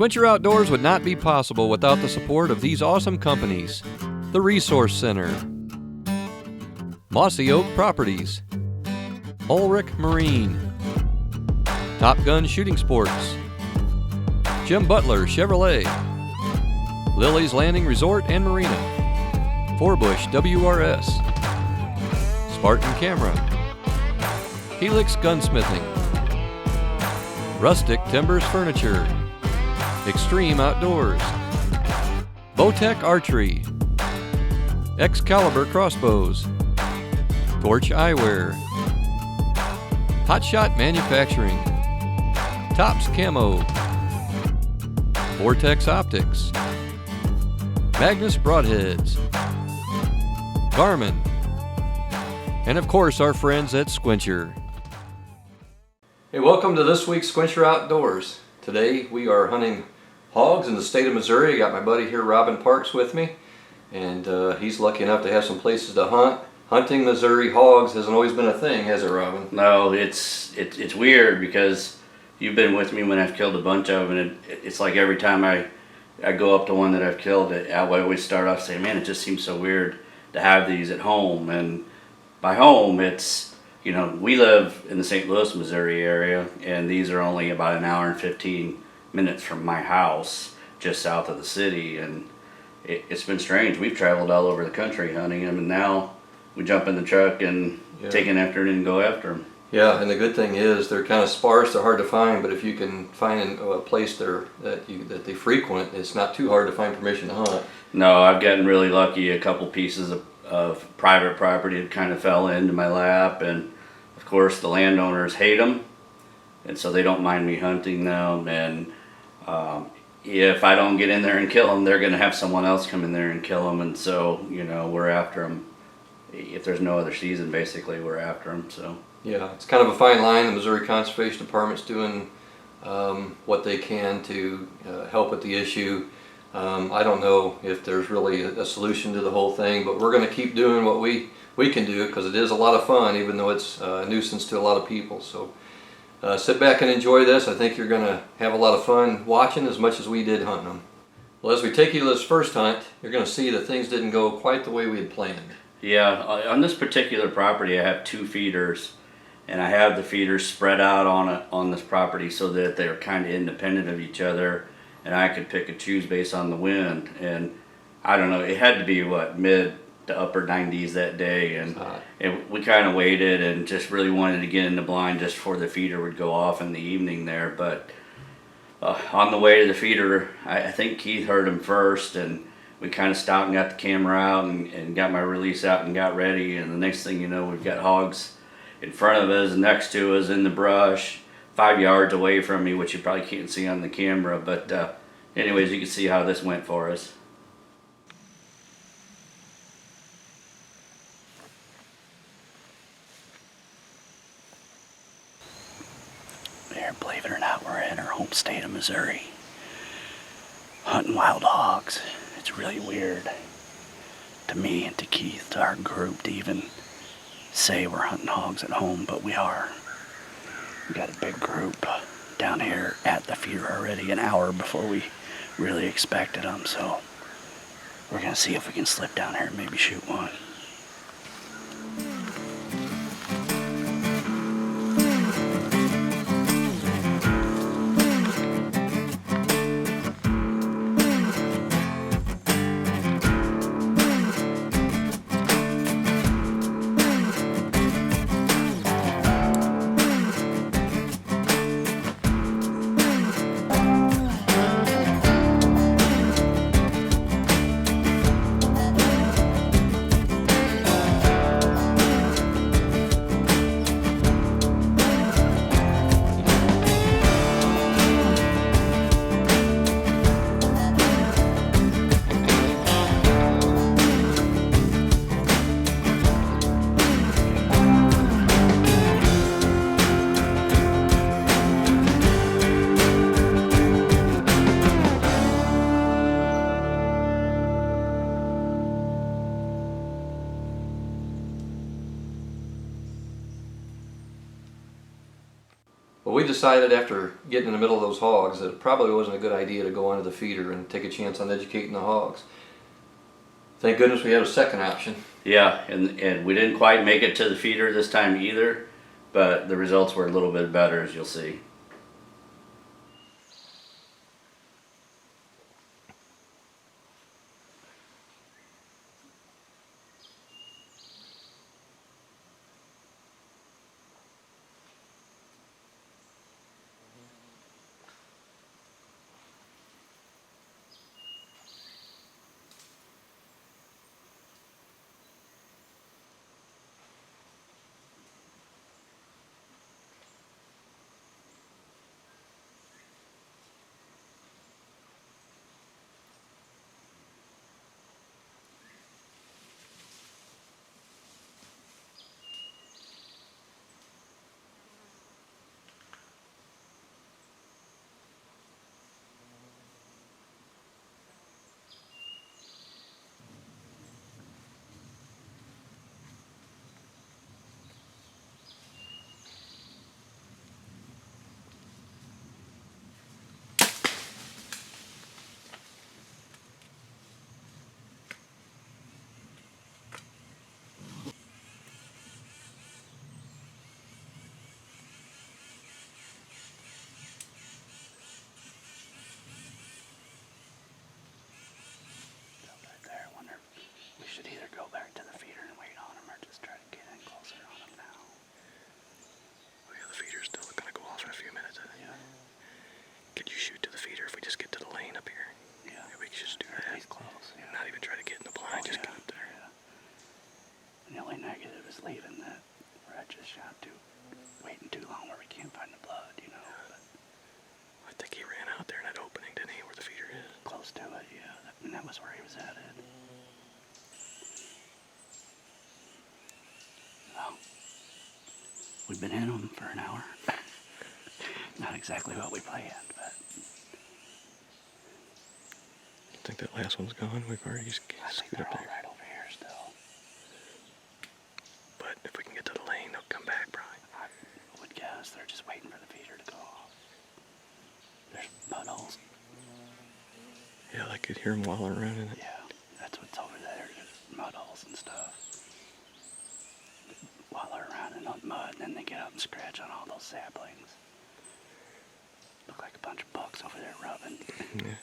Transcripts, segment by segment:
Squincher Outdoors would not be possible without the support of these awesome companies. The Resource Center, Mossy Oak Properties, Ulric Marine, Top Gun Shooting Sports, Jim Butler Chevrolet, Lily's Landing Resort and Marina, Bush WRS, Spartan Camera, Helix Gunsmithing, Rustic Timbers Furniture, Extreme Outdoors, Bowtech Archery, Excalibur Crossbows, Torch Eyewear, Hot Shot Manufacturing, Tops Camo, Vortex Optics, Magnus Broadheads, Garmin, and of course our friends at Squincher. Hey, welcome to this week's Squincher Outdoors. Today we are hunting hogs in the state of Missouri. I got my buddy here, Robin Parks, with me, and he's lucky enough to have some places to hunt. Hunting Missouri hogs hasn't always been a thing, has it, Robin? No, it's weird because you've been with me when I've killed a bunch of them, and it's like every time I go up to one that I've killed, I always start off saying, man, it just seems so weird to have these at home. And by home, it's, you know, we live in the St. Louis, Missouri area, and these are only about an hour and 15 minutes from my house, just south of the city. And it's been strange. We've traveled all over the country hunting them, and now we jump in the truck and take an afternoon and go after them. Yeah, and the good thing is they're kind of sparse, they're hard to find, but if you can find a place that they frequent, it's not too hard to find permission to hunt. No, I've gotten really lucky. A couple pieces of private property that kind of fell into my lap, and of course the landowners hate them, and so they don't mind me hunting them. And if I don't get in there and kill them, they're going to have someone else come in there and kill them, and so, you know, we're after them. If there's no other season, basically, we're after them. So yeah, it's kind of a fine line. The Missouri Conservation Department's doing what they can to help with the issue. I don't know if there's really a solution to the whole thing, but we're going to keep doing what we can do, because it is a lot of fun, even though it's a nuisance to a lot of people. So sit back and enjoy this. I think you're going to have a lot of fun watching as much as we did hunting them. Well, as we take you to this first hunt, you're going to see that things didn't go quite the way we had planned. Yeah, on this particular property I have 2 feeders, and I have the feeders spread out on this property so that they're kind of independent of each other, and I could pick and choose based on the wind. And I don't know, it had to be what, mid to upper 90s that day, and we kind of waited and just really wanted to get in the blind just before the feeder would go off in the evening there. But on the way to the feeder, I think Keith heard him first, and we kind of stopped and got the camera out and got my release out and got ready. And the next thing you know, we've got hogs in front of us and next to us in the brush, 5 yards away from me, which you probably can't see on the camera. But anyways, you can see how this went for us. There, believe it or not, we're in our home state of Missouri, hunting wild hogs. It's really weird to me and to Keith, to our group, to even say we're hunting hogs at home, but we are. We got a big group down here at the feeder already, an hour before we really expected them, so we're gonna see if we can slip down here and maybe shoot one. But we decided after getting in the middle of those hogs that it probably wasn't a good idea to go onto the feeder and take a chance on educating the hogs. Thank goodness we had a second option. Yeah, and we didn't quite make it to the feeder this time either, but the results were a little bit better, as you'll see. Should either go back to the feeder and wait on them or just try to get in closer on them now. Well, yeah, the feeder's still going to go off in a few minutes, I think. Yeah. Could you shoot to the feeder if we just get to the lane up here? Yeah. Maybe we could just do that. He's close. Yeah. Not even try to get in the blind, just get up there. Yeah. The only negative is leaving that where I just shot waiting too long where we can't find the blood, you know. But I think he ran out there in that opening, didn't he, where the feeder is? close to it, yeah. And that was where he was at it. Well, we've been in them for an hour. Not exactly what we planned, but I think that last one's gone. We've already I think screwed they're up all there. right over here still. But if we can get to the lane, they'll come back, probably. I would guess they're just waiting for the feeder to go off. There's mud holes. Yeah, I could hear them wallowing around in it. Yeah, that's what's over there. There's mud holes and stuff. Wallow around in the mud, and then they get up and scratch on all those saplings. Look like a bunch of bucks over there rubbing. Yeah.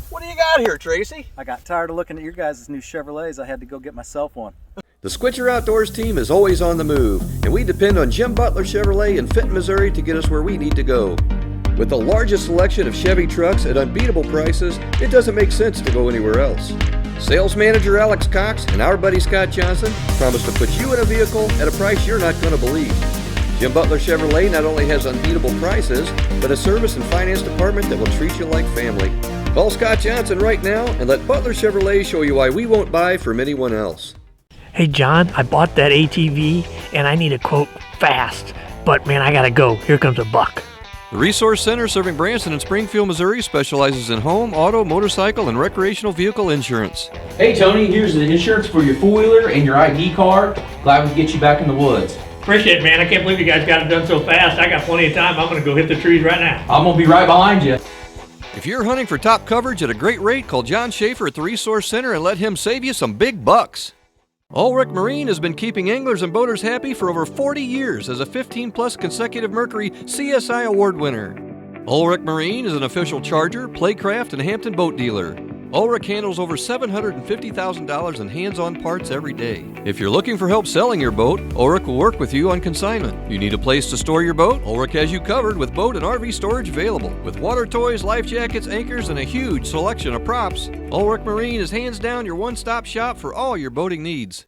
What do you got here, Tracy? I got tired of looking at your guys' new Chevrolets. I had to go get myself one. The Squitcher Outdoors team is always on the move, and we depend on Jim Butler Chevrolet in Fenton, Missouri to get us where we need to go. With the largest selection of Chevy trucks at unbeatable prices, it doesn't make sense to go anywhere else. Sales manager Alex Cox and our buddy Scott Johnson promise to put you in a vehicle at a price you're not going to believe. Jim Butler Chevrolet not only has unbeatable prices, but a service and finance department that will treat you like family. Call Scott Johnson right now and let Butler Chevrolet show you why we won't buy from anyone else. Hey John, I bought that ATV and I need a quote fast, but man, I gotta go. Here comes a buck. The Resource Center serving Branson and Springfield, Missouri specializes in home, auto, motorcycle, and recreational vehicle insurance. Hey Tony, here's the insurance for your four-wheeler and your ID card. Glad we could get you back in the woods. Appreciate it, man. I can't believe you guys got it done so fast. I got plenty of time. I'm gonna go hit the trees right now. I'm gonna be right behind you. If you're hunting for top coverage at a great rate, call John Schaefer at the Resource Center and let him save you some big bucks. Ulric Marine has been keeping anglers and boaters happy for over 40 years as a 15-plus consecutive Mercury CSI Award winner. Ulric Marine is an official Charger, Playcraft, and Hampton boat dealer. Ulric handles over $750,000 in hands-on parts every day. If you're looking for help selling your boat, Ulric will work with you on consignment. You need a place to store your boat? Ulric has you covered with boat and RV storage available. With water toys, life jackets, anchors, and a huge selection of props, Ulric Marine is hands down your one-stop shop for all your boating needs.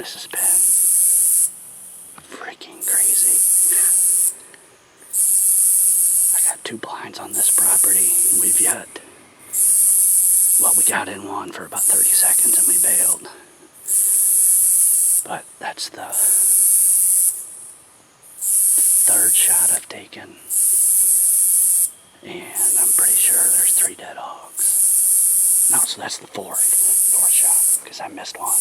This has been freaking crazy. I got 2 blinds on this property. We've got, well, we got in one for about 30 seconds and we bailed. But that's the 3rd shot I've taken. And I'm pretty sure there's 3 dead hogs. No, so that's the 4th shot, because I missed one.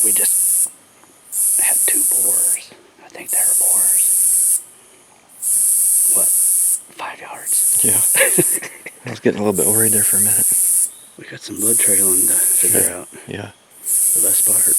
We just had 2 boars. I think they were boars. What, 5 yards? Yeah. I was getting a little bit worried there for a minute. We got some blood trailing to figure out. Yeah. The best part.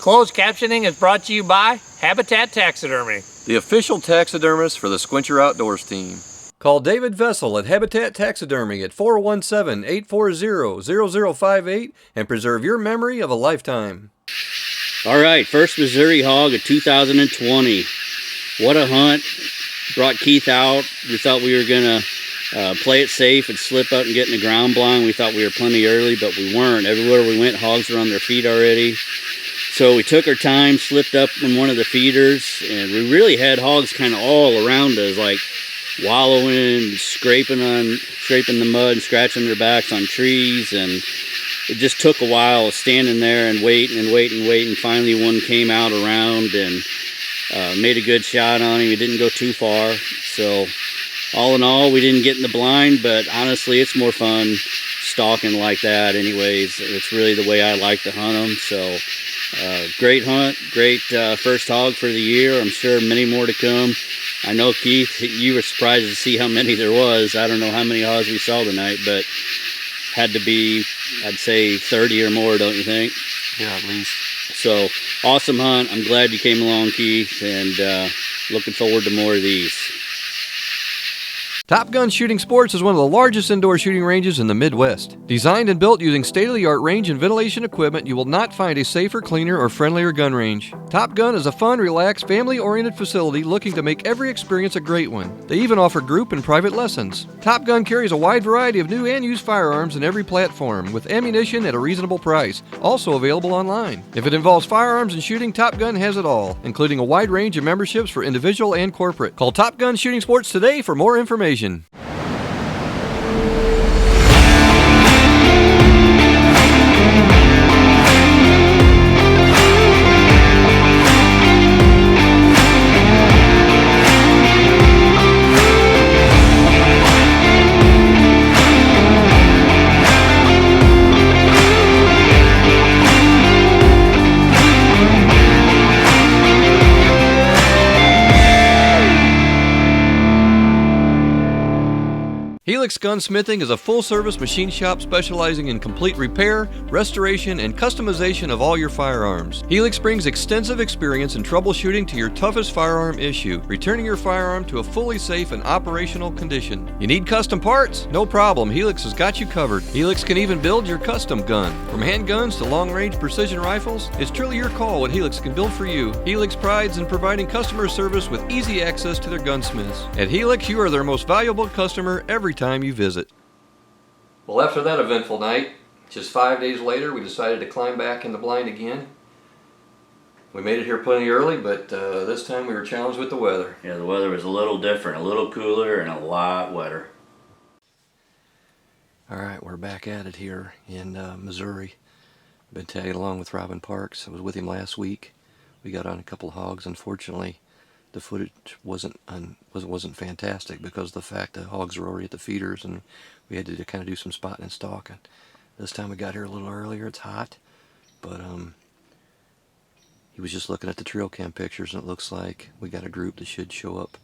Closed captioning is brought to you by Habitat Taxidermy. The official taxidermist for the Squincher Outdoors team. Call David Vessel at Habitat Taxidermy at 417-840-0058 and preserve your memory of a lifetime. All right, first Missouri hog of 2020. What a hunt. Brought Keith out. We thought we were going to play it safe and slip up and get in the ground blind. We thought we were plenty early, but we weren't. Everywhere we went, hogs were on their feet already. So we took our time, slipped up in one of the feeders, and we really had hogs kind of all around us, like wallowing, scraping the mud and scratching their backs on trees. And it just took a while standing there and waiting and waiting and waiting. Finally one came out around and made a good shot on him. He didn't go too far. So all in all, we didn't get in the blind, but honestly it's more fun stalking like that anyways. It's really the way I like to hunt them. So great hunt, great first hog for the year. I'm sure many more to come. I know, Keith, you were surprised to see how many there was. I don't know how many hogs we saw tonight, but had to be, I'd say, 30 or more, don't you think? Yeah, at least. So, awesome hunt. I'm glad you came along, Keith, and looking forward to more of these. Top Gun Shooting Sports is one of the largest indoor shooting ranges in the Midwest. Designed and built using state-of-the-art range and ventilation equipment, you will not find a safer, cleaner, or friendlier gun range. Top Gun is a fun, relaxed, family-oriented facility looking to make every experience a great one. They even offer group and private lessons. Top Gun carries a wide variety of new and used firearms in every platform, with ammunition at a reasonable price, also available online. If it involves firearms and shooting, Top Gun has it all, including a wide range of memberships for individual and corporate. Call Top Gun Shooting Sports today for more information. Helix Gunsmithing is a full-service machine shop specializing in complete repair, restoration, and customization of all your firearms. Helix brings extensive experience in troubleshooting to your toughest firearm issue, returning your firearm to a fully safe and operational condition. You need custom parts? No problem, Helix has got you covered. Helix can even build your custom gun. From handguns to long-range precision rifles, it's truly your call what Helix can build for you. Helix prides in providing customer service with easy access to their gunsmiths. At Helix, you are their most valuable customer every time you visit. Well, after that eventful night, just 5 days later, we decided to climb back in the blind again. We made it here plenty early, but this time we were challenged with the weather. Yeah, the weather was a little different, a little cooler and a lot wetter. Alright, we're back at it here in Missouri. Been tagging along with Robin Parks. I was with him last week. We got on a couple of hogs. Unfortunately, the footage wasn't fantastic because of the fact the hogs were already at the feeders and we had to kind of do some spotting and stalking. This time we got here a little earlier. It's hot, but he was just looking at the trail cam pictures and it looks like we got a group that should show up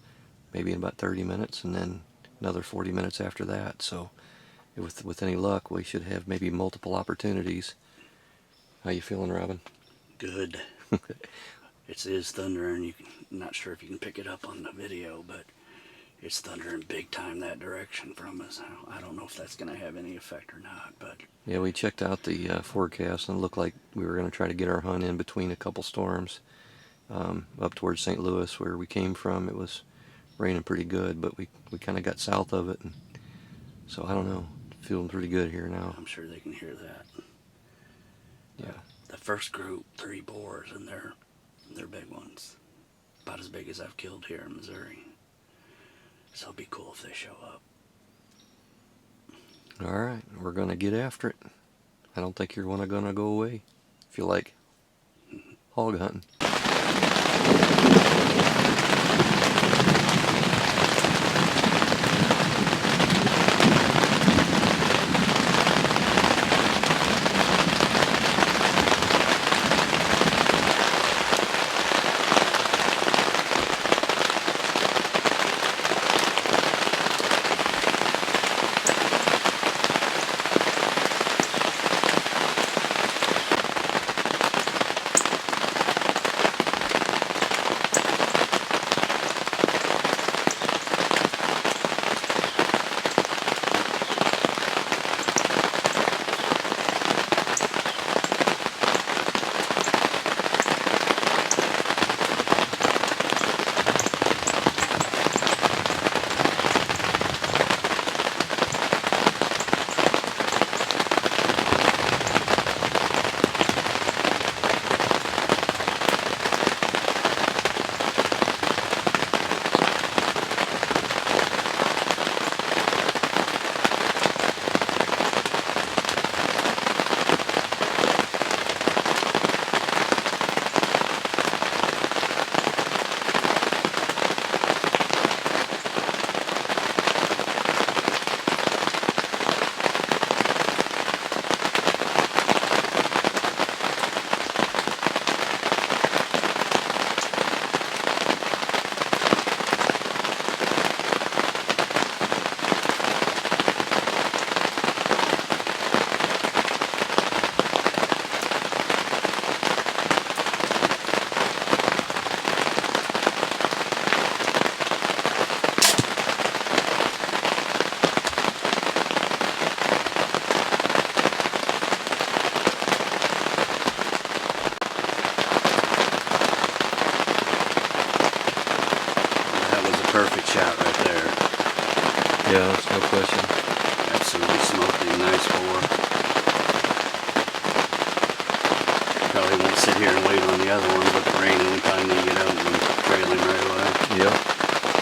maybe in about 30 minutes and then another 40 minutes after that. So with any luck, we should have maybe multiple opportunities. How you feeling, Robin? Good. It is thundering. I'm not sure if you can pick it up on the video, but it's thundering big time that direction from us. I don't know if that's going to have any effect or not, but yeah, we checked out the forecast and it looked like we were going to try to get our hunt in between a couple storms. Up towards St. Louis where we came from, it was raining pretty good, but we kind of got south of it, and so I don't know. Feeling pretty good here now. I'm sure they can hear that. Yeah. The first group, 3 boars, and they're big ones. About as big as I've killed here in Missouri. So it'll be cool if they show up. All right, we're gonna get after it. I don't think you're gonna go away if you like hog hunting. Perfect shot right there. Yeah, that's no question. Absolutely smoking, nice boar. Probably won't sit here and wait on the other ones with the rain anytime they get out and trail him right away. Yeah,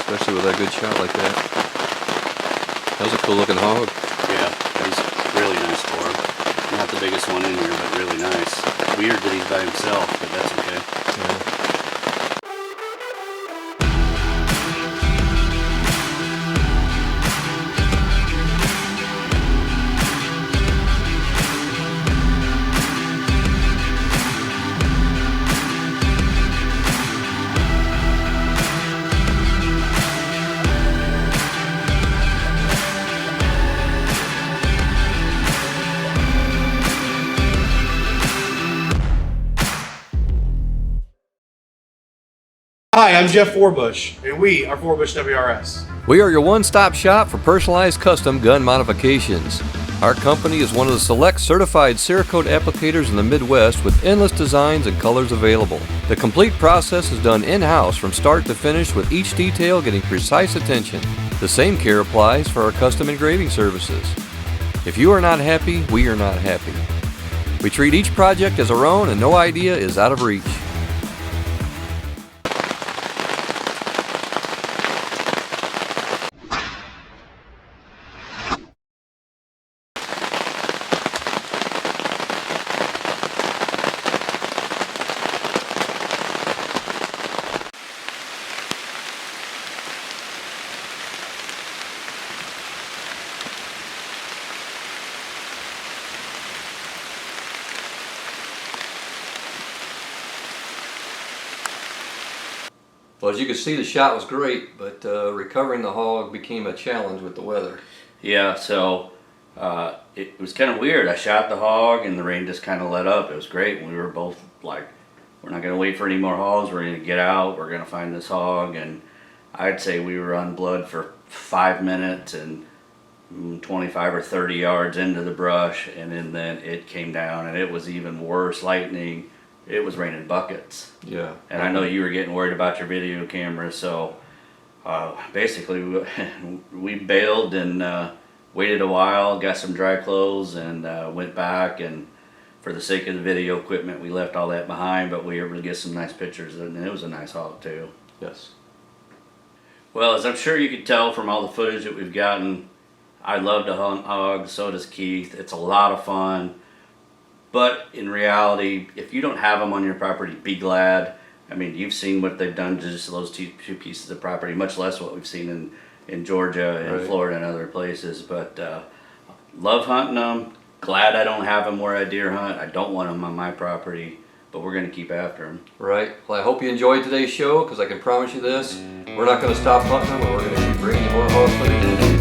especially with a good shot like that. That was a cool looking hog. Yeah, he's really nice boar. Not the biggest one in here, but really nice. Weird that he's by himself, but that's okay. Yeah. Hi, I'm Jeff Forbush, and we are Forbush WRS. We are your one-stop shop for personalized custom gun modifications. Our company is one of the select certified Cerakote applicators in the Midwest with endless designs and colors available. The complete process is done in-house from start to finish with each detail getting precise attention. The same care applies for our custom engraving services. If you are not happy, we are not happy. We treat each project as our own and no idea is out of reach. Well, as you can see, the shot was great, but recovering the hog became a challenge with the weather. Yeah, so it was kind of weird. I shot the hog and the rain just kind of let up. It was great. We were both like, we're not going to wait for any more hogs. We're going to get out. We're going to find this hog. And I'd say we were on blood for 5 minutes and 25 or 30 yards into the brush. And then it came down and it was even worse. Lightning. It was raining buckets. Yeah. And I know you were getting worried about your video camera, so Basically, we bailed and waited a while, got some dry clothes, and went back. And for the sake of the video equipment, we left all that behind. But we were able to get some nice pictures, and it was a nice hog too. Yes. Well, as I'm sure you can tell from all the footage that we've gotten, I love to hunt hogs. So does Keith. It's a lot of fun. But in reality, if you don't have them on your property, be glad. I mean, you've seen what they've done to just those two pieces of property, much less what we've seen in Georgia and Right. Florida and other places. But love hunting them. Glad I don't have them where I deer hunt. I don't want them on my property, but we're going to keep after them. Right. Well, I hope you enjoyed today's show, because I can promise you this, we're not going to stop hunting them, and we're going to keep bringing you more hog footage.